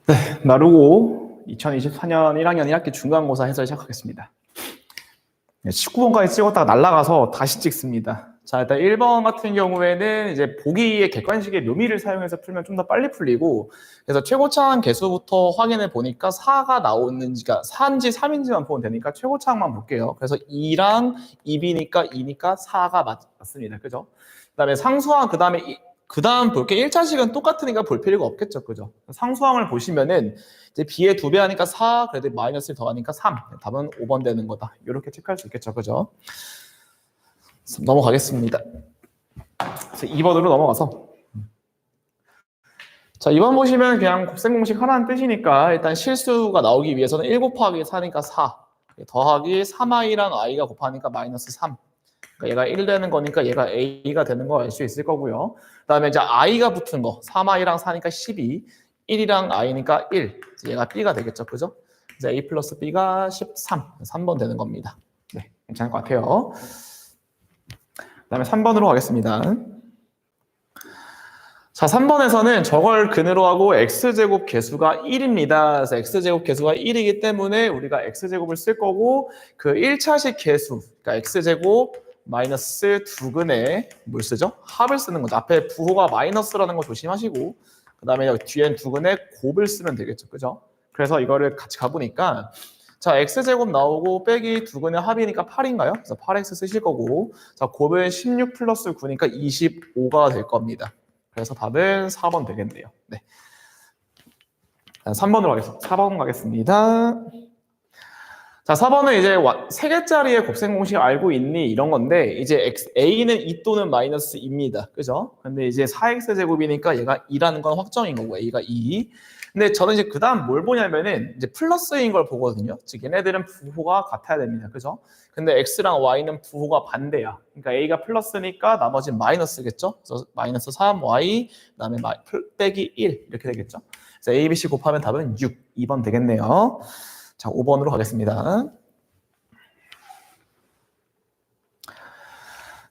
네, 나루고 2024년 1학년 1학기 중간고사 해설 시작하겠습니다. 19번까지 찍었다가 날아가서 다시 찍습니다. 자, 일단 1번 같은 경우에는 이제 보기의 객관식의 묘미를 사용해서 풀면 좀 더 빨리 풀리고, 그래서 최고차항 개수부터 확인해 보니까 4가 나오는지가 4인지 3인지만 보면 되니까 최고차항만 볼게요. 그래서 2랑 2B니까 2니까 4가 맞습니다. 그죠? 그 다음에 상수항, 그 다음 볼 게 1차식은 똑같으니까 볼 필요가 없겠죠. 그죠? 상수항을 보시면은 이제 B의 2배 하니까 4, 그래도 마이너스를 더하니까 3. 답은 5번 되는 거다. 이렇게 체크할 수 있겠죠. 그죠? 넘어가겠습니다. 그래서 2번으로 넘어가서. 자, 2번 보시면 그냥 곱셈 공식 하나는 뜻이니까 일단 실수가 나오기 위해서는 1 곱하기 4니까 4. 더하기 3i랑 i가 곱하니까 마이너스 3. 그러니까 얘가 1 되는 거니까 얘가 a가 되는 거 알 수 있을 거고요. 그 다음에 이제 i가 붙은 거 3i랑 4니까 12, 1이랑 i니까 1. 얘가 b가 되겠죠, 그죠? 그래서 a 플러스 b가 13, 3번 되는 겁니다. 네, 괜찮을 것 같아요. 그 다음에 3번으로 가겠습니다. 자, 3번에서는 저걸 근으로 하고 x제곱 개수가 1입니다. 그래서 x제곱 개수가 1이기 때문에 우리가 x제곱을 쓸 거고, 그 1차식 개수, 그러니까 x제곱 마이너스 2근에 뭘 쓰죠? 합을 쓰는 거죠. 앞에 부호가 마이너스라는 거 조심하시고, 그 다음에 뒤엔 2근에 곱을 쓰면 되겠죠. 그죠? 그래서 이거를 같이 가보니까, 자, x제곱 나오고 빼기 2근의 합이니까 8인가요? 그래서 8x 쓰실 거고, 자, 곱은 16 플러스 9니까 25가 될 겁니다. 그래서 답은 4번 되겠네요. 네. 3번으로 가겠습니다. 4번 가겠습니다. 자, 4번은 이제 3개짜리의 곱셈 공식 알고 있니? 이런 건데, 이제 A는 2 또는 마이너스 2입니다. 그죠? 근데 이제 4x제곱이니까 얘가 2라는 건 확정인 거고, A가 2. 근데 저는 이제 그 다음 뭘 보냐면은, 이제 플러스인 걸 보거든요. 즉, 얘네들은 부호가 같아야 됩니다. 그죠? 근데 X랑 Y는 부호가 반대야. 그러니까 A가 플러스니까 나머지는 마이너스겠죠? 그래서 마이너스 3Y, 그 다음에 빼기 1. 이렇게 되겠죠? 그래서 A, B, C 곱하면 답은 6. 2번 되겠네요. 자, 5번으로 가겠습니다.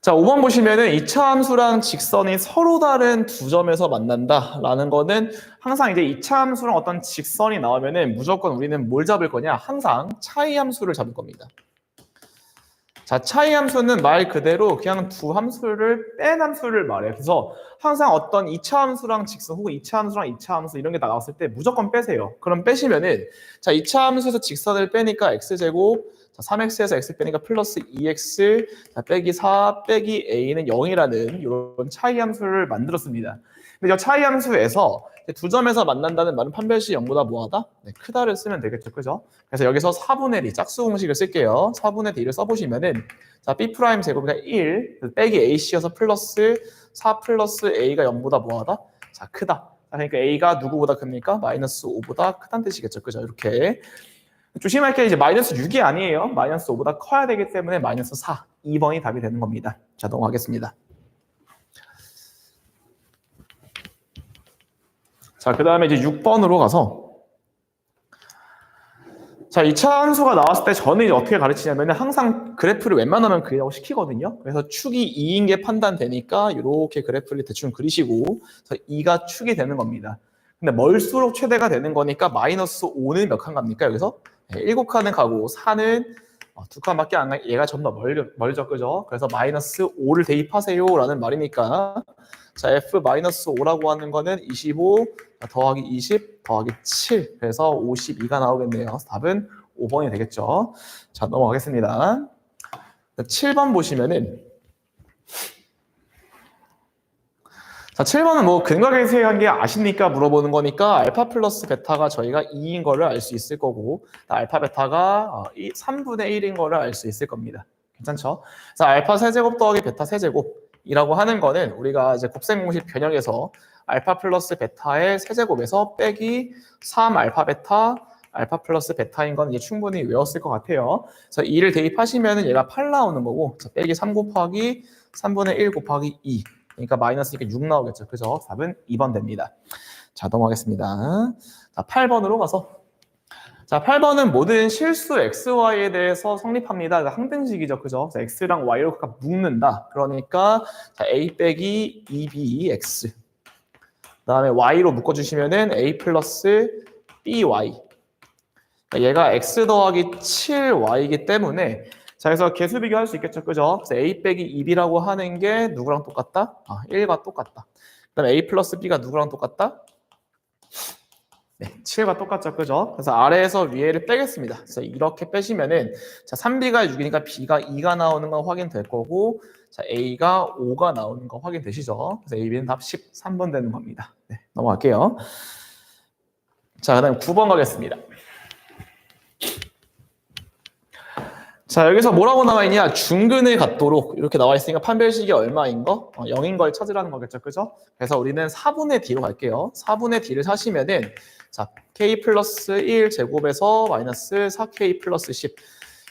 자, 5번 보시면은 2차 함수랑 직선이 서로 다른 두 점에서 만난다라는 거는 항상 이제 2차 함수랑 어떤 직선이 나오면은 무조건 우리는 뭘 잡을 거냐? 항상 차이 함수를 잡을 겁니다. 자, 차이 함수는 말 그대로 그냥 두 함수를 뺀 함수를 말해요. 그래서 항상 어떤 2차 함수랑 직선 혹은 2차 함수랑 2차 함수 이런 게 나왔을 때 무조건 빼세요. 그럼 빼시면은 자, 2차 함수에서 직선을 빼니까 x제곱, 자, 3x에서 x 빼니까 플러스 2x, 자, 빼기 4 빼기 a는 0이라는 이런 차이 함수를 만들었습니다. 근데 이 차이 함수에서 두 점에서 만난다는 말은 판별시 0보다 뭐하다? 네, 크다를 쓰면 되겠죠. 그죠? 그래서 여기서 4분의 D, 짝수 공식을 쓸게요. 4분의 D를 써보시면은, 자, B 프라임 제곱이 1, 빼기 AC여서 플러스 4 플러스 A가 0보다 뭐하다? 자, 크다. 그러니까 A가 누구보다 큽니까? 마이너스 5보다 크다는 뜻이겠죠. 그죠? 이렇게. 조심할 게 이제 마이너스 6이 아니에요. 마이너스 5보다 커야 되기 때문에 마이너스 4, 2번이 답이 되는 겁니다. 자, 넘어가겠습니다. 자, 그 다음에 이제 6번으로 가서, 자, 2차 함수가 나왔을 때 저는 이제 어떻게 가르치냐면 항상 그래프를 웬만하면 그리라고 시키거든요. 그래서 축이 2인 게 판단되니까 이렇게 그래프를 대충 그리시고, 그래서 2가 축이 되는 겁니다. 근데 멀수록 최대가 되는 거니까 마이너스 5는 몇 칸 갑니까? 여기서 7칸은 가고 4는 2칸밖에 안 가. 얘가 좀 더 멀죠, 그죠? 그래서 마이너스 5를 대입하세요라는 말이니까. 자, F-5라고 하는 거는 25 더하기 20 더하기 7. 그래서 52가 나오겠네요. 답은 5번이 되겠죠. 자, 넘어가겠습니다. 7번 보시면은, 자, 7번은 뭐 근각계수한 게 아십니까? 물어보는 거니까 알파 플러스 베타가 저희가 2인 거를 알 수 있을 거고, 알파 베타가 3분의 1인 거를 알 수 있을 겁니다. 괜찮죠? 그래서 알파 세제곱 더하기 베타 세제곱이라고 하는 거는 우리가 이제 곱셈 공식 변형에서 알파 플러스 베타의 세제곱에서 빼기 3 알파 베타, 알파 플러스 베타인 건 이제 충분히 외웠을 것 같아요. 그래서 2를 대입하시면 얘가 8 나오는 거고, 빼기 3 곱하기 3분의 1 곱하기 2. 그러니까 마이너스니까 6 나오겠죠. 그죠? 답은 2번 됩니다. 자, 넘어가겠습니다. 자, 8번으로 가서. 자, 8번은 모든 실수 XY에 대해서 성립합니다. 항등식이죠. 그죠? 자, X랑 Y로 각각 묶는다. 그러니까 자, A 빼기 2BX. 그 다음에 Y로 묶어주시면은 A 플러스 by. 그러니까 얘가 x 더하기 7y이기 때문에 자, 그래서 개수 비교할 수 있겠죠. 그죠? 그래서 a 빼기 2b라고 하는 게 누구랑 똑같다? 1과 똑같다. 그다음에 a 플러스 b가 누구랑 똑같다? 네, 7과 똑같죠. 그죠? 그래서 아래에서 위에를 빼겠습니다. 그래서 이렇게 빼시면은 자, 3b가 6이니까 b가 2가 나오는 건 확인될 거고 자, a가 5가 나오는 거 확인되시죠? 그래서 a, b는 답 13번 되는 겁니다. 네, 넘어갈게요. 자, 그다음 9번 가겠습니다. 자, 여기서 뭐라고 나와 있냐? 중근을 갖도록 이렇게 나와 있으니까 판별식이 얼마인 거? 0인 걸 찾으라는 거겠죠. 그죠? 그래서 우리는 4분의 d로 갈게요. 4분의 d를 사시면은 자, k 플러스 1 제곱에서 마이너스 4k 플러스 10.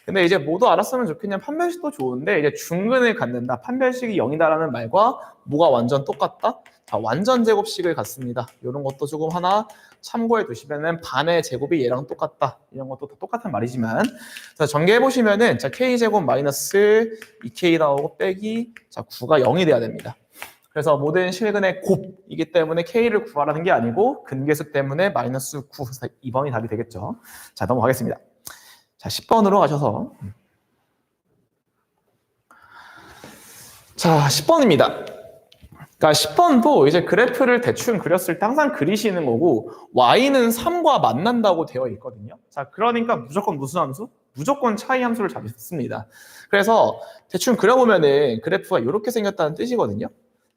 근데 이제 모두 알았으면 좋겠냐? 판별식도 좋은데 이제 중근을 갖는다. 판별식이 0이다라는 말과 뭐가 완전 똑같다? 자, 완전 제곱식을 갖습니다. 이런 것도 조금 하나 참고해 두시면은 반의 제곱이 얘랑 똑같다. 이런 것도 똑같은 말이지만 자, 전개해 보시면은 자, k 제곱 마이너스 2k 나오고 빼기 자, 9가 0이 돼야 됩니다. 그래서 모든 실근의 곱이기 때문에 k를 구하라는 게 아니고 근계수 때문에 마이너스 9. 그래서 2번이 답이 되겠죠. 자, 넘어가겠습니다. 자, 10번으로 가셔서 자, 10번입니다. 그러니까 10번도 이제 그래프를 대충 그렸을 때 항상 그리시는 거고 y는 3과 만난다고 되어 있거든요. 자, 그러니까 무조건 무슨 함수? 무조건 차이 함수를 잡습니다. 그래서 대충 그려보면은 그래프가 이렇게 생겼다는 뜻이거든요.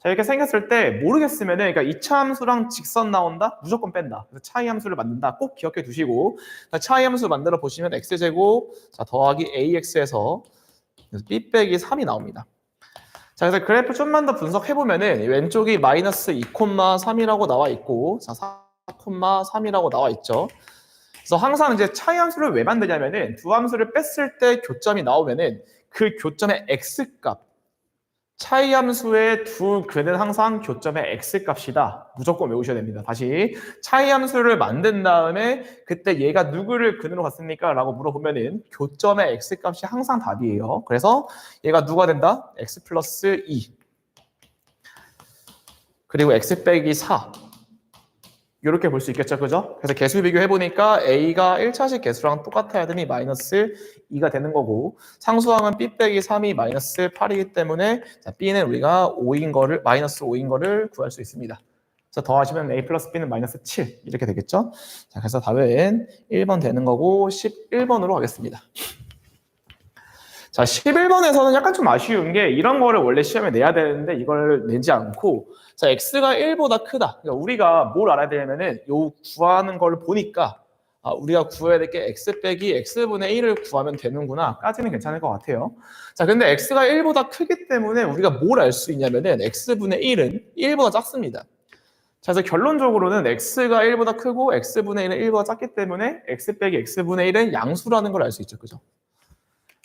자, 이렇게 생겼을 때 모르겠으면은 그러니까 2차 함수랑 직선 나온다? 무조건 뺀다. 그래서 차이 함수를 만든다. 꼭 기억해 두시고 차이 함수 만들어 보시면 x제곱 자, 더하기 ax에서 b 빼기 3이 나옵니다. 자, 그래서 그래프 좀만 더 분석해보면은 왼쪽이 마이너스 2,3이라고 나와 있고 자, 4,3이라고 나와 있죠. 그래서 항상 이제 차이 함수를 왜 만드냐면은 두 함수를 뺐을 때 교점이 나오면은 그 교점의 x값 차이 함수의 두 근은 항상 교점의 x값이다. 무조건 외우셔야 됩니다. 다시 차이 함수를 만든 다음에 그때 얘가 누구를 근으로 갔습니까? 라고 물어보면은 교점의 x값이 항상 답이에요. 그래서 얘가 누가 된다? x 플러스 2 그리고 x 빼기 4 이렇게 볼 수 있겠죠. 그죠? 그래서 개수 비교해보니까 A가 1차식 개수랑 똑같아야 되니 마이너스 2가 되는 거고 상수항은 B 빼기 3이 마이너스 8이기 때문에 자, B는 우리가 5인 거를 마이너스 5인 거를 구할 수 있습니다. 그래서 더하시면 A 플러스 B는 마이너스 7 이렇게 되겠죠. 자, 그래서 답은 1번 되는 거고 11번으로 가겠습니다. 자, 11번에서는 약간 좀 아쉬운 게 이런 거를 원래 시험에 내야 되는데 이걸 내지 않고 자, x가 1보다 크다. 그러니까 우리가 뭘 알아야 되냐면은 요 구하는 걸 보니까 우리가 구해야 될 게 x 빼기 x분의 1을 구하면 되는구나. 까지는 괜찮을 것 같아요. 자, 근데 x가 1보다 크기 때문에 우리가 뭘 알 수 있냐면은 x분의 1은 1보다 작습니다. 자, 그래서 결론적으로는 x가 1보다 크고 x분의 1은 1보다 작기 때문에 x 빼기 x분의 1은 양수라는 걸 알 수 있죠. 그죠?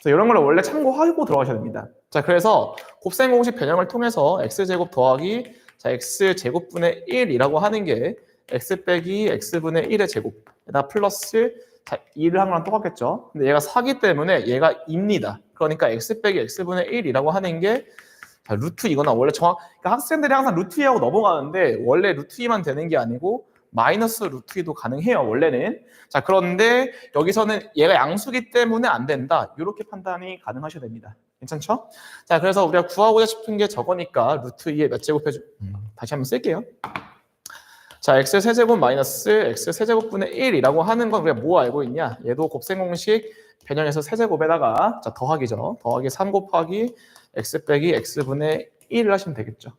그래서 이런 걸 원래 참고하고 들어가셔야 됩니다. 자, 그래서 곱셈 공식 변형을 통해서 x제곱 더하기 자, x제곱분의 1이라고 하는 게 x 빼기 x분의 1의 제곱 에다 플러스 자, 2를 한 거랑 똑같겠죠. 근데 얘가 4기 때문에 얘가 2입니다. 그러니까 x 빼기 x분의 1이라고 하는 게 자, 루트 이거나 원래 그러니까 학생들이 항상 루트 2하고 넘어가는데 원래 루트 2만 되는 게 아니고 마이너스 루트 2도 가능해요. 원래는. 자, 그런데 여기서는 얘가 양수기 때문에 안 된다. 이렇게 판단이 가능하셔야 됩니다. 괜찮죠? 자, 그래서 우리가 구하고자 싶은 게 저거니까 루트 2에 몇 제곱 해줘? 다시 한번 쓸게요. 자, x 세제곱 마이너스 x 세제곱분의 1이라고 하는 건 우리가 뭐 알고 있냐? 얘도 곱셈 공식 변형해서 세제곱에다가 자, 더하기죠. 더하기 3 곱하기 x 빼기 x분의 1을 하시면 되겠죠.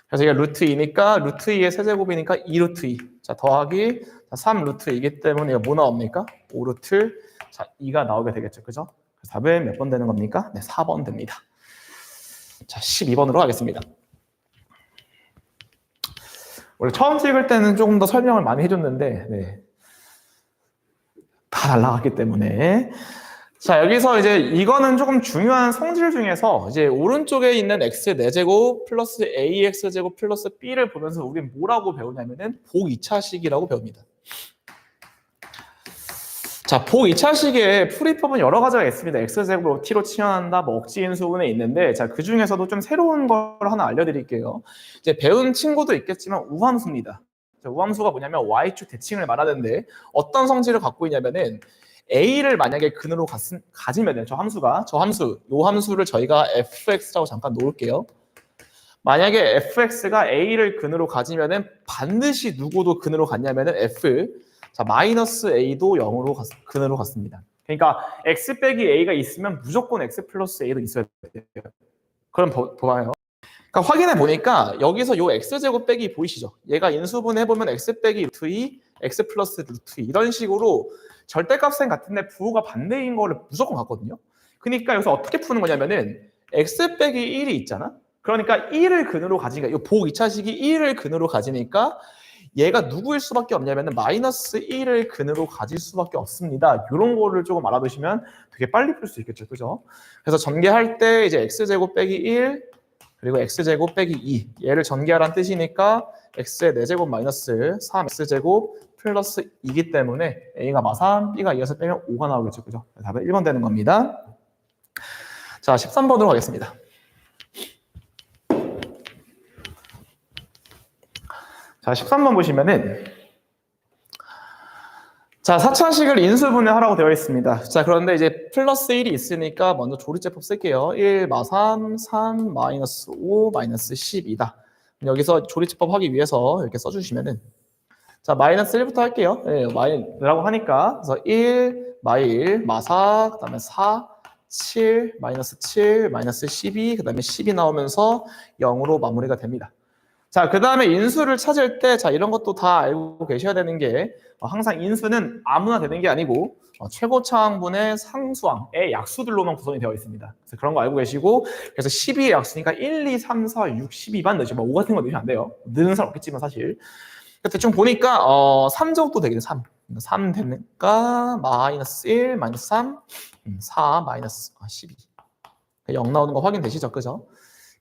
그래서 이게 루트 2니까 루트 2의 세제곱이니까 2루트 2. 자, 더하기 3 루트 2이기 때문에 이거 뭐 나옵니까? 5루트 자, 2가 나오게 되겠죠. 그죠? 그래서 답은 몇 번 되는 겁니까? 네, 4번 됩니다. 자, 12번으로 가겠습니다. 원래 처음 찍을 때는 조금 더 설명을 많이 해줬는데 네. 다 날라갔기 때문에 자, 여기서 이제 이거는 조금 중요한 성질 중에서 이제 오른쪽에 있는 x 4제곱 플러스 ax제곱 플러스 b를 보면서 우리는 뭐라고 배우냐면은 복 2차식이라고 배웁니다. 자, 복 2차식의 풀이법은 여러 가지가 있습니다. x제곱을 t로 치환한다, 뭐 억지인수분에 있는데 자, 그 중에서도 좀 새로운 걸 하나 알려드릴게요. 이제 배운 친구도 있겠지만 우함수입니다. 우함수가 뭐냐면 y축 대칭을 말하는데 어떤 성질을 갖고 있냐면은 a를 만약에 근으로 가지면은 요 함수를 저희가 fx라고 잠깐 놓을게요. 만약에 fx가 a를 근으로 가지면은 반드시 누구도 근으로 갔냐면은 f, 자 마이너스 a도 0으로 근으로 갔습니다. 그러니까 x 빼기 a가 있으면 무조건 x 플러스 a도 있어야 돼요. 그럼 봐요. 그러니까 확인해 보니까 여기서 요 x제곱 빼기 보이시죠? 얘가 인수분 해보면 x 빼기 루트 2, x 플러스 루트 2 이런 식으로 절대값은 같은데 부호가 반대인 거를 무조건 같거든요. 그러니까 여기서 어떻게 푸는 거냐면은 x 빼기 1이 있잖아? 그러니까 1을 근으로 가지니까 이 보호 2차식이 1을 근으로 가지니까 얘가 누구일 수밖에 없냐면은 마이너스 1을 근으로 가질 수밖에 없습니다. 이런 거를 조금 알아두시면 되게 빨리 풀 수 있겠죠. 그죠? 그래서 전개할 때 이제 x제곱 빼기 1 그리고 x제곱 빼기 2 얘를 전개하라는 뜻이니까 x의 4제곱 마이너스 3x제곱 플러스 2이기 때문에 a가 마3, b가 2에서 빼면 5가 나오겠죠. 그죠? 답은 1번 되는 겁니다. 자, 13번으로 가겠습니다. 자, 13번 보시면은 자, 4차식을 인수분해하라고 되어 있습니다. 자, 그런데 이제 플러스 1이 있으니까 먼저 조리제법 쓸게요. 1, 마3, 3, 마이너스 5, 마이너스 10이다. 여기서 조리제법 하기 위해서 이렇게 써주시면은 자, 마이너스 1부터 할게요. 네, 마이라고 하니까 그래서 1, 마1, 마4, 그 다음에 4, 7, 마이너스 7, 마이너스 12, 그 다음에 10이 나오면서 0으로 마무리가 됩니다. 자, 그 다음에 인수를 찾을 때, 자, 이런 것도 다 알고 계셔야 되는 게, 항상 인수는 아무나 되는 게 아니고, 최고차항분의 상수항의 약수들로만 구성이 되어 있습니다. 그래서 그런 거 알고 계시고, 그래서 12의 약수니까 1, 2, 3, 4, 6, 12만 넣으시면 5 같은 거 넣으시면 안 돼요. 넣는 사람 없겠지만 사실. 대충 보니까, 3 정도 되겠네, 3. 3 되니까, 마이너스 1, 마이너스 3, 4, 마이너스 12. 0 나오는 거 확인되시죠? 그죠?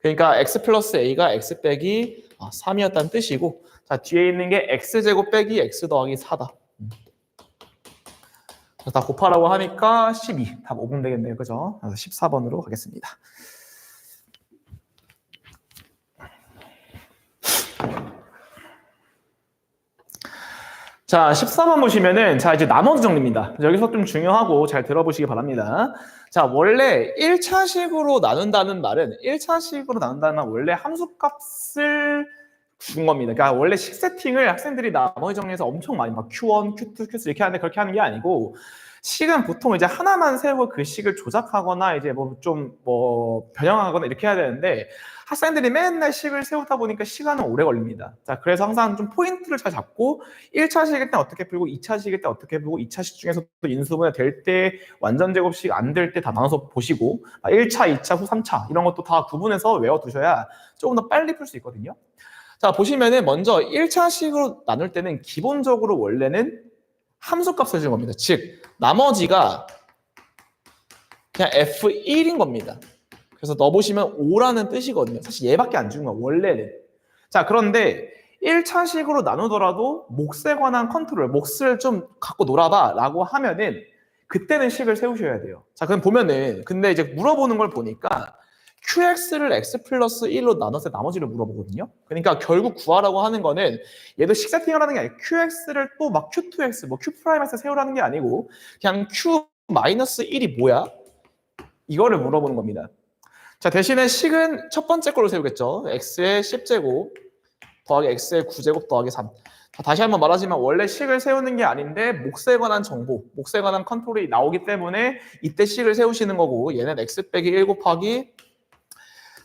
그러니까 x 플러스 a가 x 빼기 3이었다는 뜻이고 자 뒤에 있는 게 x제곱 빼기 x 더하기 4다. 다 곱하라고 하니까 12. 답 5분 되겠네요. 그죠? 그래서 14번으로 가겠습니다. 자, 14번 보시면은 자 이제 나머지 정리입니다. 여기서 좀 중요하고 잘 들어보시기 바랍니다. 자, 원래 1차식으로 나눈다는 말은 1차식으로 나눈다는 말은 원래 함수값을 준 겁니다. 그러니까 원래 식 세팅을 학생들이 나머지 정리해서 엄청 많이 막 Q1, Q2, Q3 이렇게 하는데 그렇게 하는 게 아니고 식은 보통 이제 하나만 세우고 그 식을 조작하거나 이제 뭐 좀 변형하거나 이렇게 해야 되는데 학생들이 맨날 식을 세우다 보니까 시간은 오래 걸립니다. 자, 그래서 항상 좀 포인트를 잘 잡고 1차 식일 때 어떻게 풀고 2차 식일 때 어떻게 풀고 2차 식 중에서도 인수분해 될 때 완전 제곱식 안 될 때 다 나눠서 보시고 1차, 2차, 후 3차 이런 것도 다 구분해서 외워두셔야 조금 더 빨리 풀 수 있거든요. 자, 보시면은 먼저 1차 식으로 나눌 때는 기본적으로 원래는 함수값을 주는 겁니다. 즉 나머지가 그냥 F1인 겁니다. 그래서 넣어보시면 5라는 뜻이거든요. 사실 얘밖에 안 주는 거야, 원래는. 자, 그런데 1차식으로 나누더라도 몫에 관한 컨트롤, 몫을 좀 갖고 놀아봐 라고 하면은 그때는 식을 세우셔야 돼요. 자, 그럼 보면은 근데 이제 물어보는 걸 보니까 QX를 X 플러스 1로 나눠서 나머지를 물어보거든요. 그러니까 결국 구하라고 하는 거는 얘도 식 세팅을 하는 게 아니고 QX를 또 막 Q2X, 뭐 Q'X 세우라는 게 아니고 그냥 Q 마이너스 1이 뭐야? 이거를 물어보는 겁니다. 자, 대신에 식은 첫 번째 걸로 세우겠죠. x의 10제곱 더하기 x의 9제곱 더하기 3. 자, 다시 한번 말하지만 원래 식을 세우는 게 아닌데 몫에 관한 정보, 몫에 관한 컨트롤이 나오기 때문에 이때 식을 세우시는 거고 얘는 x 빼기 1 곱하기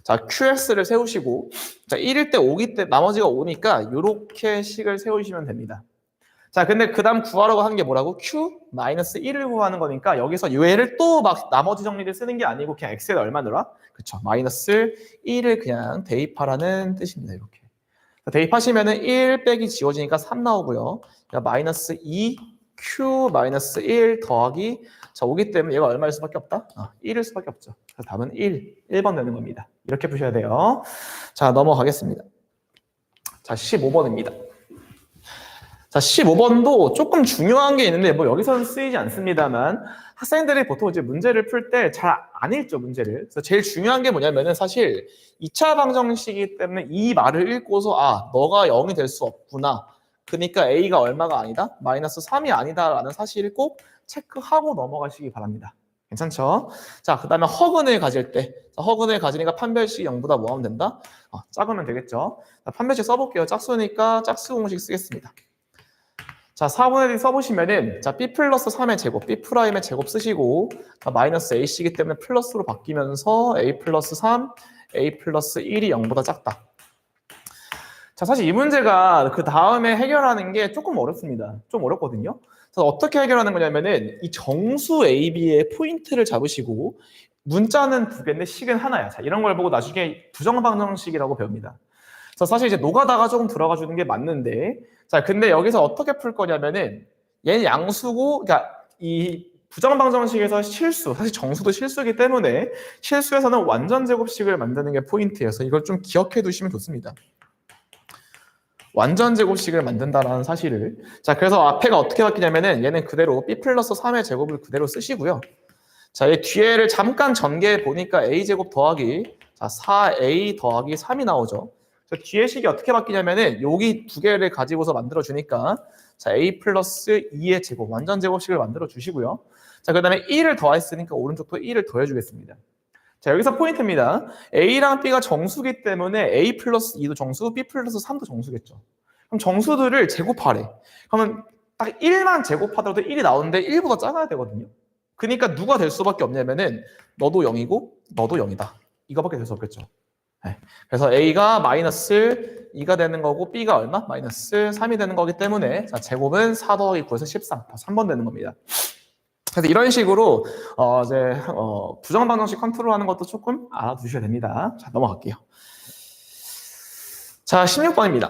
자, QX를 세우시고 자, 1일 때 5기 때 나머지가 5니까 이렇게 식을 세우시면 됩니다. 자, 근데 그 다음 구하라고 하는 게 뭐라고? Q-1을 구하는 거니까 여기서 얘를 또 막 나머지 정리를 쓰는 게 아니고 그냥 X에 얼마 넣어라? 그쵸. 마이너스 1을 그냥 대입하라는 뜻입니다. 이렇게. 대입하시면은 1 빼기 지워지니까 3 나오고요. 그러니까 마이너스 2 Q 마이너스 1 더하기 자, 5기 때문에 얘가 얼마일 수밖에 없다? 1일 수밖에 없죠. 그래서 답은 1번 되는 겁니다. 이렇게 푸셔야 돼요. 자, 넘어가겠습니다. 자, 15번입니다. 자, 15번도 조금 중요한 게 있는데 뭐 여기서는 쓰이지 않습니다만 학생들이 보통 이제 문제를 풀 때 잘 안 읽죠, 문제를. 그래서 제일 중요한 게 뭐냐면은 사실 2차 방정식이기 때문에 이 말을 읽고서 너가 0이 될 수 없구나. 그러니까 A가 얼마가 아니다? 마이너스 3이 아니다라는 사실을 꼭 체크하고 넘어가시기 바랍니다. 괜찮죠? 자, 그 다음에 허근을 가질 때. 자, 허근을 가지니까 판별식 0보다 뭐 하면 된다? 작으면 되겠죠? 자, 판별식 써볼게요. 짝수니까 짝수 공식 쓰겠습니다. 자, 4분의 1 써보시면은, 자, B 플러스 3의 제곱, B 프라임의 제곱 쓰시고, 마이너스 A씨이기 때문에 플러스로 바뀌면서 A 플러스 3, A 플러스 1이 0보다 작다. 자, 사실 이 문제가 그 다음에 해결하는 게 조금 어렵습니다. 좀 어렵거든요. 그래서 어떻게 해결하는 거냐면은 이 정수 A, B의 포인트를 잡으시고 문자는 두 개인데 식은 하나야. 자, 이런 걸 보고 나중에 부정방정식이라고 배웁니다. 그래서 사실 이제 노가다가 조금 들어가 주는 게 맞는데, 자, 근데 여기서 어떻게 풀 거냐면은 얘는 양수고, 그러니까 이 부정방정식에서 실수, 사실 정수도 실수이기 때문에 실수에서는 완전 제곱식을 만드는 게 포인트여서 이걸 좀 기억해 두시면 좋습니다. 완전 제곱식을 만든다라는 사실을. 자, 그래서 앞에가 어떻게 바뀌냐면은 얘는 그대로 B 플러스 3의 제곱을 그대로 쓰시고요. 자, 이 뒤에를 잠깐 전개해 보니까 A제곱 더하기, 자, 4A 더하기 3이 나오죠. 뒤에 식이 어떻게 바뀌냐면은 여기 두 개를 가지고서 만들어 주니까, 자, A 플러스 2의 제곱, 완전 제곱식을 만들어 주시고요. 자, 그 다음에 1을 더했으니까 오른쪽도 1을 더해 주겠습니다. 자, 여기서 포인트입니다. A랑 B가 정수기 때문에 A 플러스 2도 정수, B 플러스 3도 정수겠죠. 그럼 정수들을 제곱하래. 그러면 딱 1만 제곱하더라도 1이 나오는데 1보다 작아야 되거든요. 그러니까 누가 될 수밖에 없냐면은 너도 0이고 너도 0이다. 이거밖에 될 수 없겠죠. 네. 그래서 A가 마이너스 2가 되는 거고 B가 얼마? 마이너스 3이 되는 거기 때문에, 자, 제곱은 4 더하기 9에서 13, 3번 되는 겁니다. 그래서 이런 식으로 부정방정식 컨트롤하는 것도 조금 알아두셔야 됩니다. 자, 넘어갈게요. 자, 16번입니다.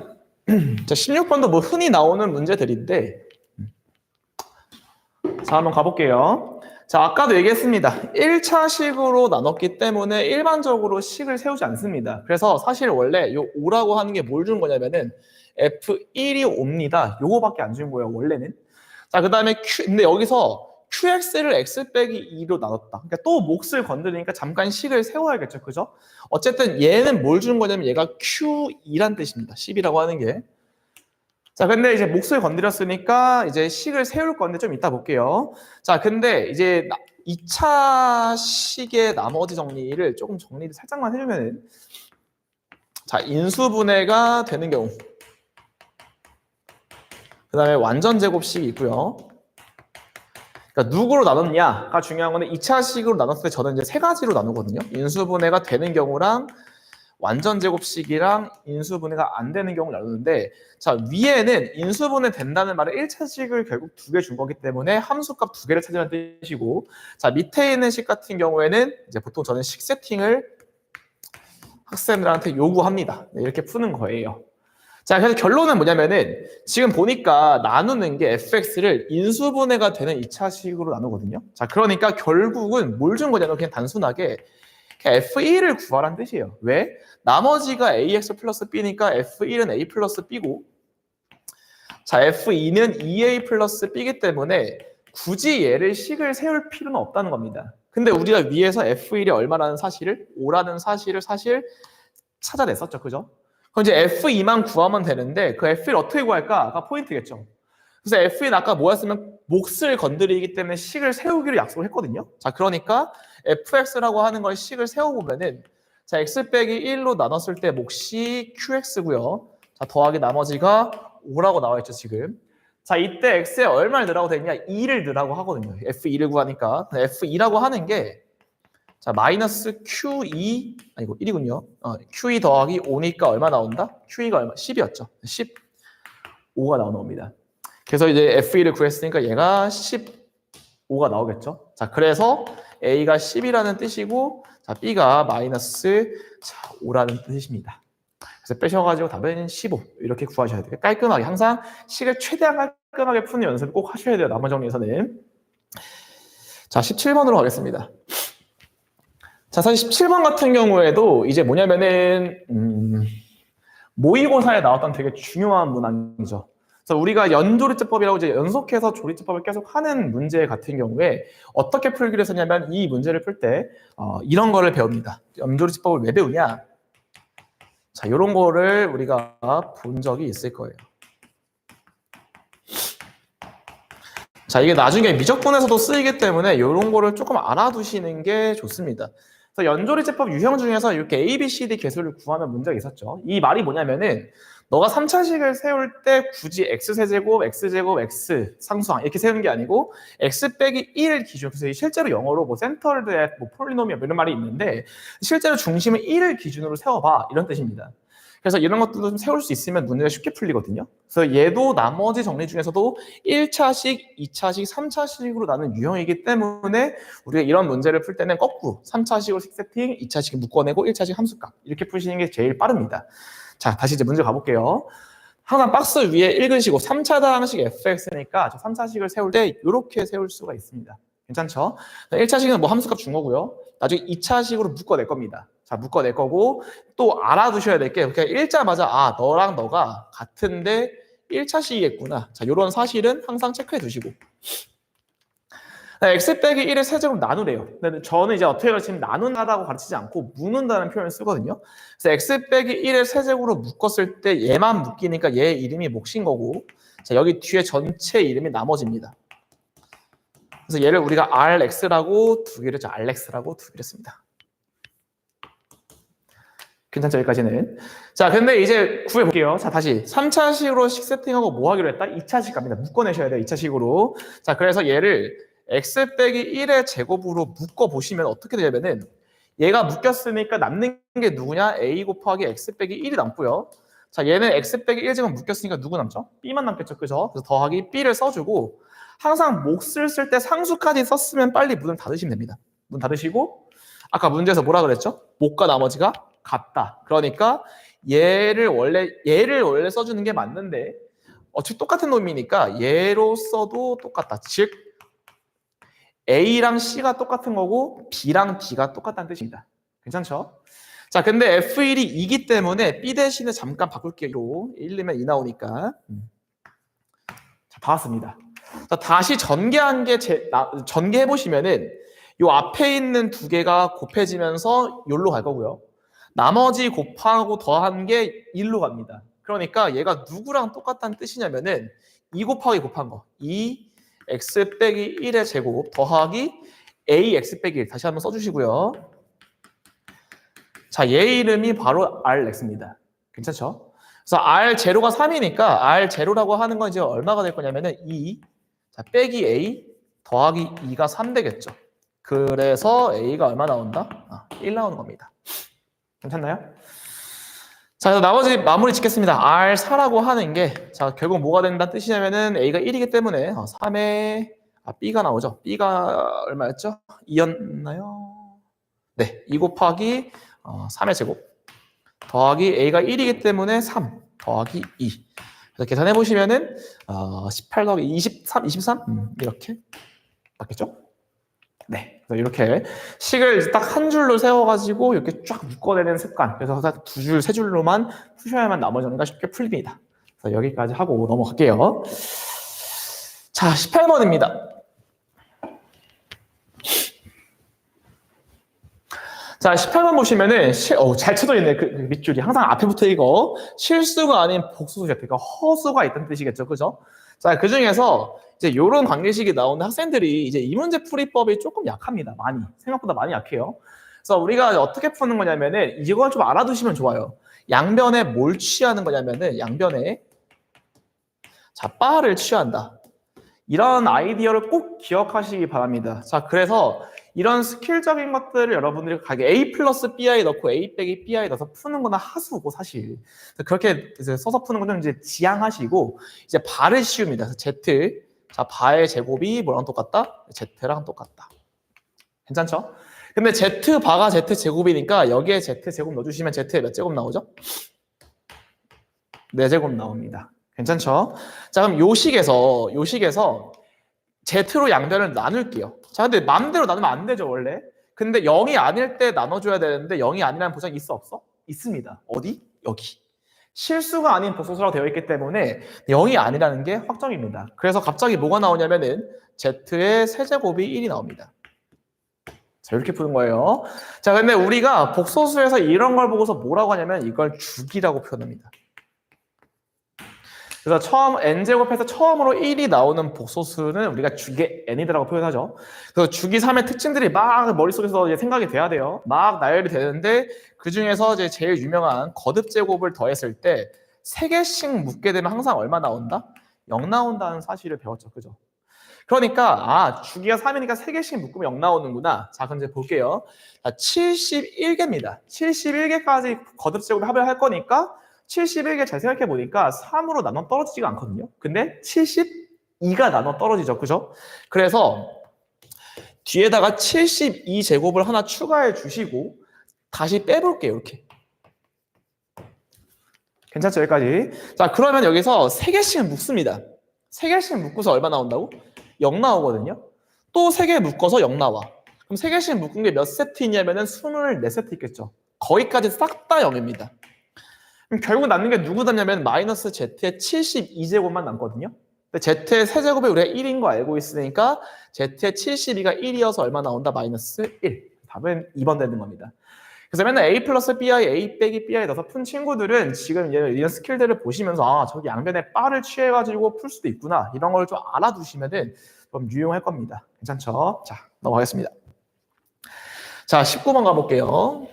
자, 16번도 뭐 흔히 나오는 문제들인데, 자, 한번 가볼게요. 자, 아까도 얘기했습니다. 1차식으로 나눴기 때문에 일반적으로 식을 세우지 않습니다. 그래서 사실 원래 요 5라고 하는 게 뭘 준 거냐면은 F1이 5입니다. 요거밖에 안 준 거예요, 원래는. 자, 그 다음에 근데 여기서 QX를 X 빼기 2로 나눴다. 그러니까 또 몫을 건드리니까 잠깐 식을 세워야겠죠. 그죠? 어쨌든 얘는 뭘 주는 거냐면 얘가 Q2란 뜻입니다. 10이라고 하는 게. 자, 근데 이제 몫을 건드렸으니까 이제 식을 세울 건데 좀 이따 볼게요. 자, 근데 이제 2차 식의 나머지 정리를 조금 정리를 살짝만 해주면은, 자, 인수분해가 되는 경우. 그 다음에 완전 제곱식이 있고요. 그러니까 누구로 나눴냐가 중요한 건데 2차식으로 나눴을 때 저는 이제 세 가지로 나누거든요. 인수분해가 되는 경우랑 완전 제곱식이랑 인수분해가 안 되는 경우를 나누는데, 자, 위에는 인수분해 된다는 말은 1차식을 결국 두 개 준 거기 때문에 함수값 두 개를 찾으라는 뜻이고, 자, 밑에 있는 식 같은 경우에는 이제 보통 저는 식 세팅을 학생들한테 요구합니다. 네, 이렇게 푸는 거예요. 자, 그래서 결론은 뭐냐면은 지금 보니까 나누는 게 fx를 인수분해가 되는 2차식으로 나누거든요. 자, 그러니까 결국은 뭘 준 거냐면 그냥 단순하게 F1을 구하라는 뜻이에요. 왜? 나머지가 AX 플러스 B니까 F1은 A 플러스 B고, 자, F2는 2A 플러스 B이기 때문에 굳이 얘를 식을 세울 필요는 없다는 겁니다. 근데 우리가 위에서 F1이 얼마라는 사실을, 5라는 사실을 사실 찾아냈었죠. 그죠? 그럼 이제 F2만 구하면 되는데 그 F1 어떻게 구할까가 포인트겠죠. 그래서 F1 아까 뭐였으면 몫을 건드리기 때문에 식을 세우기로 약속을 했거든요. 자, 그러니까 fx라고 하는 걸 식을 세워보면은, 자, x 빼기 1로 나눴을 때 몫이 qx고요. 자, 더하기 나머지가 5라고 나와 있죠, 지금. 자, 이때 x에 얼마를 넣으라고 돼 있냐? 2를 넣으라고 하거든요. f2를 구하니까. f2라고 하는 게, 자, 마이너스 q2, 아니고 1이군요. q2 더하기 5니까 얼마 나온다? q2가 얼마? 10이었죠. 10, 5가 나오는 겁니다. 그래서 이제 f2를 구했으니까 얘가 15가 나오겠죠. 자, 그래서 A가 10이라는 뜻이고, 자, B가 마이너스 5라는 뜻입니다. 그래서 빼셔가지고 답은 15 이렇게 구하셔야 돼요. 깔끔하게 항상 식을 최대한 깔끔하게 푸는 연습을 꼭 하셔야 돼요. 나머지 정리에서는. 자, 17번으로 가겠습니다. 자, 사실 17번 같은 경우에도 이제 뭐냐면은 모의고사에 나왔던 되게 중요한 문항이죠. 그래서 우리가 연조리제법이라고 이제 연속해서 조리제법을 계속 하는 문제 같은 경우에 어떻게 풀기로 했었냐면 이 문제를 풀 때 이런 거를 배웁니다. 연조리제법을 왜 배우냐? 자, 이런 거를 우리가 본 적이 있을 거예요. 자, 이게 나중에 미적분에서도 쓰이기 때문에 이런 거를 조금 알아두시는 게 좋습니다. 그래서 연조리제법 유형 중에서 이렇게 A, B, C, D 개수를 구하는 문제가 있었죠. 이 말이 뭐냐면은 너가 3차식을 세울 때 굳이 X세제곱, X제곱, X 상수항 이렇게 세우는 게 아니고 X 빼기 1 기준. 그래서 실제로 영어로 뭐 센터드 뭐 폴리노미얼 이런 말이 있는데 실제로 중심을 1을 기준으로 세워봐 이런 뜻입니다. 그래서 이런 것들도 좀 세울 수 있으면 문제가 쉽게 풀리거든요. 그래서 얘도 나머지 정리 중에서도 1차식, 2차식, 3차식으로 나눈 유형이기 때문에 우리가 이런 문제를 풀 때는 거꾸로 3차식으로 식 세팅, 2차식 묶어내고 1차식 함수값 이렇게 푸시는 게 제일 빠릅니다. 자, 다시 이제 문제 가볼게요. 항상 박스 위에 읽으시고 3차당식 fx니까 저 3차식을 세울 때 이렇게 세울 수가 있습니다. 괜찮죠? 1차식은 뭐 함수값 준 거고요. 나중에 2차식으로 묶어낼 겁니다. 자, 묶어낼 거고 또 알아두셔야 될 게 그냥 읽자마자 아, 너랑 너가 같은데 1차식이겠구나. 자, 이런 사실은 항상 체크해 두시고. x 빼기 1을 세제곱 나누래요. 근데 저는 이제 어떻게 가르치면 나눈다라고 가르치지 않고 무는다는 표현을 쓰거든요. 그래서 x 빼기 1을 세제곱으로 묶었을 때 얘만 묶이니까 얘 이름이 몫인 거고, 자, 여기 뒤에 전체 이름이 나머지입니다. 그래서 얘를 우리가 rx라고 두 개를 rx라고 두 개를 씁니다. 괜찮죠? 여기까지는. 자, 근데 이제 구해볼게요. 자, 다시 3차식으로 식 세팅하고 뭐 하기로 했다? 2차식 갑니다. 묶어내셔야 돼요. 2차식으로. 자, 그래서 얘를 x 빼기 1의 제곱으로 묶어보시면 어떻게 되냐면은 얘가 묶였으니까 남는 게 누구냐? a 곱하기 x 빼기 1이 남고요. 자, 얘는 x 빼기 1제곱 묶였으니까 누구 남죠? b만 남겠죠. 그죠? 그래서 더하기 b를 써주고 항상 몫을 쓸 때 상수까지 썼으면 빨리 문을 닫으시면 됩니다. 문 닫으시고 아까 문제에서 뭐라 그랬죠? 몫과 나머지가 같다. 그러니까 얘를 원래 써주는 게 맞는데 어차피 똑같은 놈이니까 얘로 써도 똑같다. 즉 A랑 C가 똑같은 거고 B랑 D가 똑같다는 뜻입니다. 괜찮죠? 자, 근데 F1이 2기 때문에 B 대신에 잠깐 바꿀게요. 1이면 2 나오니까. 자, 다 왔습니다. 자, 다시 전개해 보시면은 요 앞에 있는 두 개가 곱해지면서 요로 갈 거고요. 나머지 곱하고 더한 게 1로 갑니다. 그러니까 얘가 누구랑 똑같다는 뜻이냐면은 2 곱하기 곱한 거. 2x 빼기 1의 제곱 더하기 ax 빼기 1. 다시 한번 써주시고요. 자, 얘 이름이 바로 rx입니다. 괜찮죠? 그래서 r 제로가 3이니까 r 제로라고 하는 건 이제 얼마가 될 거냐면은 2 자, 빼기 a 더하기 2가 3 되겠죠. 그래서 a가 얼마 나온다? 1 나오는 겁니다. 괜찮나요? 자, 그래서 나머지 마무리 짓겠습니다. R4라고 하는 게, 자, 결국 뭐가 된다는 뜻이냐면은 A가 1이기 때문에 3에, B가 나오죠. B가 얼마였죠? 2였나요? 네, 2 곱하기 3의 제곱 더하기 A가 1이기 때문에 3 더하기 2. 그래서 계산해 보시면은 18 더하기 23? 이렇게 맞겠죠? 네, 그래서 이렇게 식을 딱 한 줄로 세워가지고 이렇게 쫙 묶어내는 습관. 그래서 두 줄, 세 줄로만 푸셔야만 나머지 정리가 쉽게 풀립니다. 그래서 여기까지 하고 넘어갈게요. 자, 18번입니다. 자, 18번 보시면은 잘 쳐져 있네. 그 밑줄이 항상 앞에부터 이거 실수가 아닌 복수수죠. 그러니까 허수가 있다는 뜻이겠죠, 그죠? 자, 그 중에서 이제 이런 관계식이 나오는 학생들이 이제 이 문제 풀이법이 조금 약합니다. 많이 생각보다 많이 약해요. 그래서 우리가 어떻게 푸는 거냐면은 이걸 좀 알아두시면 좋아요. 양변에 뭘 취하는 거냐면은 양변에 자 바를 취한다. 이런 아이디어를 꼭 기억하시기 바랍니다. 자, 그래서 이런 스킬적인 것들을 여러분들이 가게 A 플러스 BI 넣고 A 빼기 BI 넣어서 푸는 거나 하수고 사실. 그렇게 이제 써서 푸는 건 이제 지양하시고 이제 바를 씌웁니다. Z. 자, 바의 제곱이 뭐랑 똑같다? Z랑 똑같다. 괜찮죠? 근데 Z 바가 Z 제곱이니까 여기에 Z 제곱 넣어주시면 Z에 몇 제곱 나오죠? 4제곱 나옵니다. 괜찮죠? 자, 그럼 요 식에서 Z로 양변을 나눌게요. 자, 근데 마음대로 나누면 안 되죠, 원래. 근데 0이 아닐 때 나눠줘야 되는데 0이 아니라는 보장이 있어, 없어? 있습니다. 어디? 여기. 실수가 아닌 복소수라고 되어 있기 때문에 0이 아니라는 게 확정입니다. 그래서 갑자기 뭐가 나오냐면은 Z의 세제곱이 1이 나옵니다. 자, 이렇게 푸는 거예요. 자, 근데 우리가 복소수에서 이런 걸 보고서 뭐라고 하냐면 이걸 주기라고 표현합니다. 그래서 처음 n제곱해서 처음으로 1이 나오는 복소수는 우리가 주기 n이라고 표현하죠. 그래서 주기 3의 특징들이 막 머릿속에서 이제 생각이 돼야 돼요. 막 나열이 되는데 그 중에서 이제 제일 유명한 거듭제곱을 더했을 때 3개씩 묶게 되면 항상 얼마 나온다? 0 나온다는 사실을 배웠죠. 그죠? 그러니까 주기가 3이니까 3개씩 묶으면 0 나오는구나. 자, 그럼 이제 볼게요. 자, 71개입니다. 71개까지 거듭제곱을 합을 할 거니까 71개 잘 생각해 보니까 3으로 나눠 떨어지지가 않거든요. 근데 72가 나눠 떨어지죠. 그죠? 그래서 뒤에다가 72제곱을 하나 추가해 주시고 다시 빼볼게요. 이렇게. 괜찮죠? 여기까지. 자, 그러면 여기서 3개씩 묶습니다. 3개씩 묶어서 얼마 나온다고? 0 나오거든요. 또 3개 묶어서 0 나와. 그럼 3개씩 묶은 게 몇 세트 있냐면은 24세트 있겠죠. 거기까지 싹 다 0입니다. 그럼 결국 남는 게 누구 남냐면 마이너스 z의 72제곱만 남거든요. 근데 z의 세제곱이 우리가 1인 거 알고 있으니까 z의 72가 1이어서 얼마 나온다? 마이너스 1. 답은 2번 되는 겁니다. 그래서 맨날 a 플러스 bi, a 빼기 bi 넣어서 푼 친구들은 지금 이런 스킬들을 보시면서 저기 양변에 바를 취해가지고 풀 수도 있구나. 이런 걸 좀 알아두시면은 좀 유용할 겁니다. 괜찮죠? 자, 넘어가겠습니다. 자, 19번 가볼게요.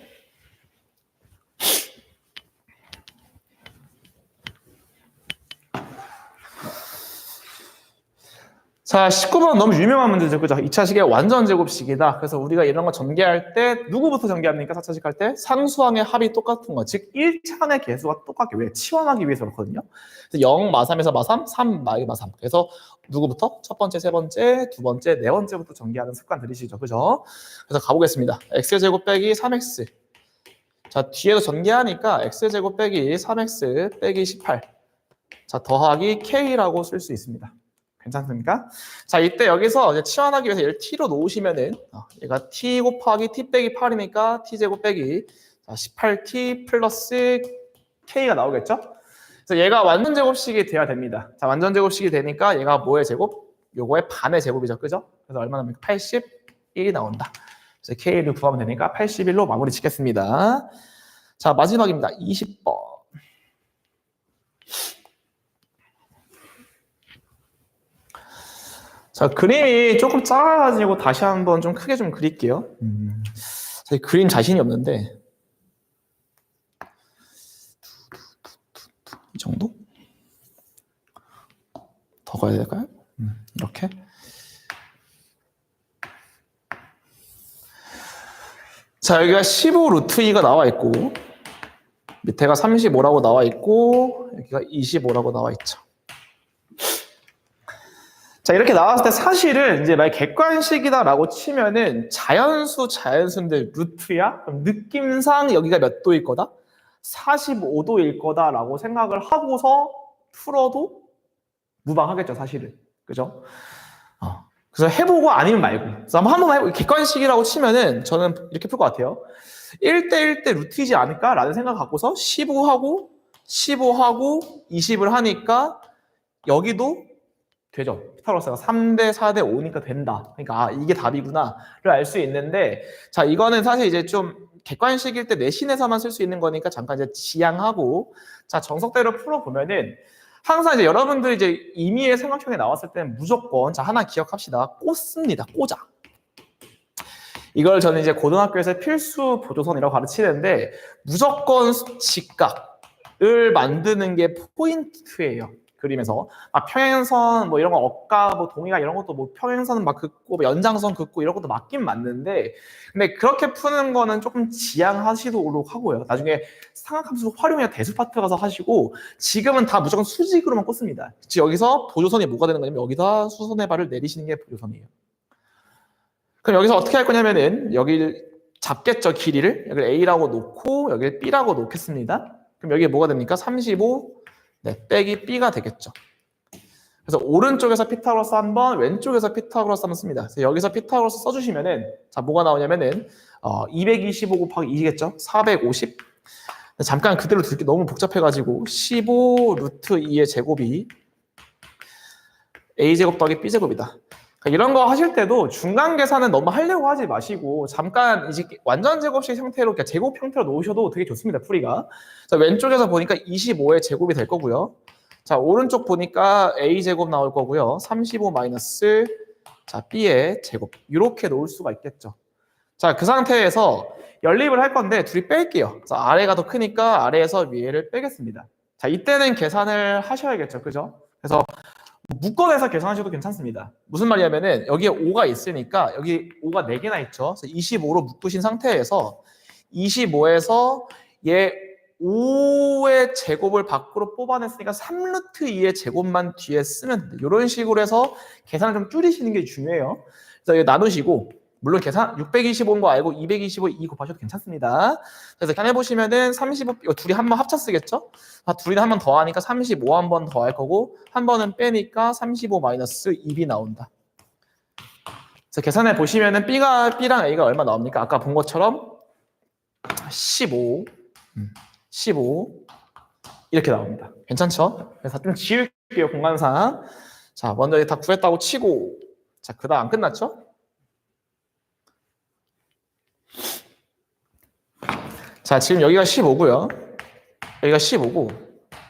자, 19번 너무 유명한 문제죠. 그죠? 2차식의 완전 제곱식이다. 그래서 우리가 이런 거 전개할 때 누구부터 전개합니까? 4차식 할 때? 상수항의 합이 똑같은 거. 즉 1차의 개수가 똑같게 왜? 치환하기 위해서 그렇거든요. 그래서 0, 마3에서 마3, 3, 마2, 마3. 그래서 누구부터? 첫 번째, 세 번째, 두 번째, 네 번째부터 전개하는 습관 들이시죠. 그죠? 그래서 가보겠습니다. x제곱 빼기 3x. 자, 뒤에서 전개하니까 x제곱 빼기 3x 빼기 18. 자, 더하기 k라고 쓸 수 있습니다. 괜찮습니까? 자, 이때 여기서 이제 치환하기 위해서 얘를 t로 놓으시면은 얘가 t 곱하기 t 빼기 8이니까 t제곱 빼기 18t 플러스 k가 나오겠죠? 그래서 얘가 완전 제곱식이 돼야 됩니다. 자, 완전 제곱식이 되니까 얘가 뭐의 제곱? 요거의 반의 제곱이죠. 그죠? 그래서 얼마나입니까? 81이 나온다. 그래서 k를 구하면 되니까 81로 마무리 짓겠습니다. 자, 마지막입니다. 20번. 자, 그림이 조금 작아가지고 다시 한번 좀 크게 좀 그릴게요. 사실 그림 자신이 없는데 이 정도? 더 가야 될까요? 이렇게. 자, 여기가 15 루트 2가 나와 있고 밑에가 35라고 나와 있고 여기가 25라고 나와 있죠. 자, 이렇게 나왔을 때 사실은 이제 만약 객관식이다라고 치면은 자연수인데 루트야? 그럼 느낌상 여기가 몇 도일 거다? 45도일 거다라고 생각을 하고서 풀어도 무방하겠죠, 사실은. 그죠? 그래서 해보고 아니면 말고. 그래서 한번 해보고 객관식이라고 치면은 저는 이렇게 풀 것 같아요. 1대1 대 루트이지 않을까라는 생각 갖고서 15하고 20을 하니까 여기도 되죠. 피타고라스가 3대 4대 5니까 된다. 그러니까 이게 답이구나를 알 수 있는데 자, 이거는 사실 이제 좀 객관식일 때 내신에서만 쓸 수 있는 거니까 잠깐 이제 지양하고 자, 정석대로 풀어보면은 항상 이제 여러분들 이제 임의의 삼각형에 나왔을 때는 무조건 자, 하나 기억합시다. 꽂습니다. 꽂아. 이걸 저는 이제 고등학교에서 필수 보조선이라고 가르치는데 무조건 직각을 만드는 게 포인트예요. 그림에서 평행선 뭐 이런 거 억가 뭐 동의가 이런 것도 뭐 평행선 막 긋고 뭐 연장선 긋고 이런 것도 맞긴 맞는데 근데 그렇게 푸는 거는 조금 지양하시도록 하고요. 나중에 상학함수 활용해야 대수 파트 가서 하시고 지금은 다 무조건 수직으로만 꽂습니다. 즉 여기서 보조선이 뭐가 되는 거냐면 여기다 수선의 발을 내리시는 게 보조선이에요. 그럼 여기서 어떻게 할 거냐면은 여기 잡겠죠, 길이를. 여기를 A라고 놓고 여기를 B라고 놓겠습니다. 그럼 여기에 뭐가 됩니까? 35 빼기 B가 되겠죠. 그래서 오른쪽에서 피타고라스 한번, 왼쪽에서 피타고라스 한번 씁니다. 그래서 여기서 피타고라스 써주시면은 자, 뭐가 나오냐면은 225 곱하기 2겠죠? 450. 잠깐 그대로 들기 너무 복잡해가지고 15 루트 2의 제곱이 A제곱 더하기 B제곱이다. 이런 거 하실 때도 중간 계산은 너무 하려고 하지 마시고 잠깐 이제 완전 제곱식 형태로 제곱 형태로 놓으셔도 되게 좋습니다. 풀이가. 자, 왼쪽에서 보니까 25의 제곱이 될 거고요. 자, 오른쪽 보니까 a제곱 나올 거고요. 35 마이너스 자, b의 제곱. 이렇게 놓을 수가 있겠죠. 자, 그 상태에서 연립을 할 건데 둘이 뺄게요. 자, 아래가 더 크니까 아래에서 위에를 빼겠습니다. 자, 이때는 계산을 하셔야겠죠. 그죠? 그래서 묶어내서 계산하셔도 괜찮습니다. 무슨 말이냐면은 여기에 5가 있으니까 여기 5가 4개나 있죠. 그래서 25로 묶으신 상태에서 25에서 얘 5의 제곱을 밖으로 뽑아냈으니까 3루트 2의 제곱만 뒤에 쓰면 돼요. 이런 식으로 해서 계산을 좀 줄이시는 게 중요해요. 그래서 이거 나누시고 물론 계산 625인 거 알고 225 2 곱하셔도 괜찮습니다. 그래서 계산해보시면은 35 이거 둘이 한 번 합쳐 쓰겠죠? 둘이 한 번 더 하니까 35 한 번 더 할 거고 한 번은 빼니까 35 마이너스 2b 나온다. 그래서 계산해 보시면은 B랑 A가 얼마 나옵니까? 아까 본 것처럼 15 이렇게 나옵니다. 괜찮죠? 그래서 좀 지울게요, 공간상. 자, 먼저 다 구했다고 치고 자, 그 다음 안 끝났죠? 자, 지금 여기가 15고요. 여기가 15고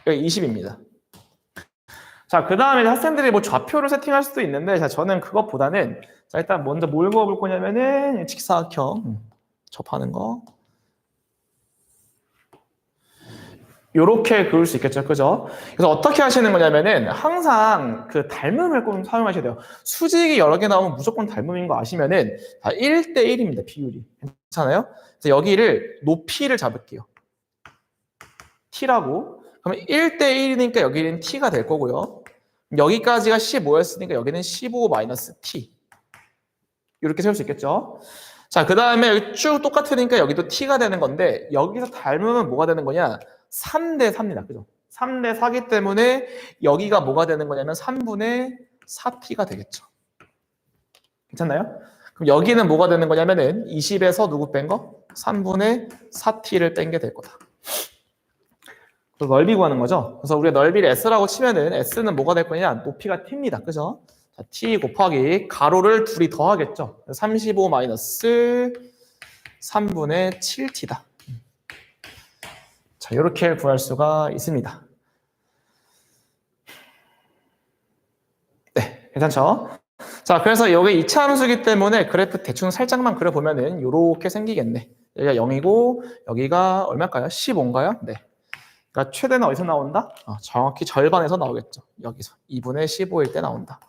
여기 20입니다. 자, 그 다음에 학생들이 뭐 좌표를 세팅할 수도 있는데 자, 저는 그것보다는 자, 일단 먼저 뭘 그어볼 거냐면은 직사각형 접하는 거 요렇게 그을 수 있겠죠. 그죠? 그래서 어떻게 하시는 거냐면은 항상 그 닮음을 꼭 사용하셔야 돼요. 수직이 여러 개 나오면 무조건 닮음인 거 아시면은 다 1대1입니다. 비율이. 괜찮아요? 그래서 여기를 높이를 잡을게요. t라고. 그러면 1대1이니까 여기는 t가 될 거고요. 여기까지가 15였으니까 여기는 15 마이너스 t. 이렇게 세울 수 있겠죠. 자, 그 다음에 여기 쭉 똑같으니까 여기도 t가 되는 건데 여기서 닮으면 뭐가 되는 거냐? 3대 4입니다. 그죠? 3대 4기 때문에 여기가 뭐가 되는 거냐면 3분의 4t가 되겠죠. 괜찮나요? 그럼 여기는 뭐가 되는 거냐면은 20에서 누구 뺀 거? 3분의 4t를 뺀 게 될 거다. 그래서 넓이 구하는 거죠. 그래서 우리가 넓이를 s라고 치면은 s는 뭐가 될 거냐? 높이가 t입니다. 그죠? 자, t 곱하기 가로를 둘이 더하겠죠. 35 마이너스 3분의 7t다. 자, 이렇게 구할 수가 있습니다. 네, 괜찮죠? 자, 그래서 여기 2차 함수이기 때문에 그래프 대충 살짝만 그려보면은 이렇게 생기겠네. 여기가 0이고 여기가 얼마일까요? 15인가요? 네. 그러니까 최대는 어디서 나온다? 정확히 절반에서 나오겠죠. 여기서 2분의 15일 때 나온다.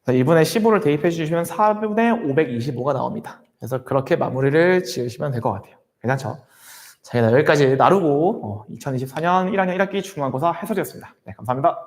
2분의 15를 대입해 주시면 4분의 525가 나옵니다. 그래서 그렇게 마무리를 지으시면 될 것 같아요. 괜찮죠? 자, 여기까지 나르고 2024년 1학년 1학기 중간고사 해설이었습니다. 네, 감사합니다.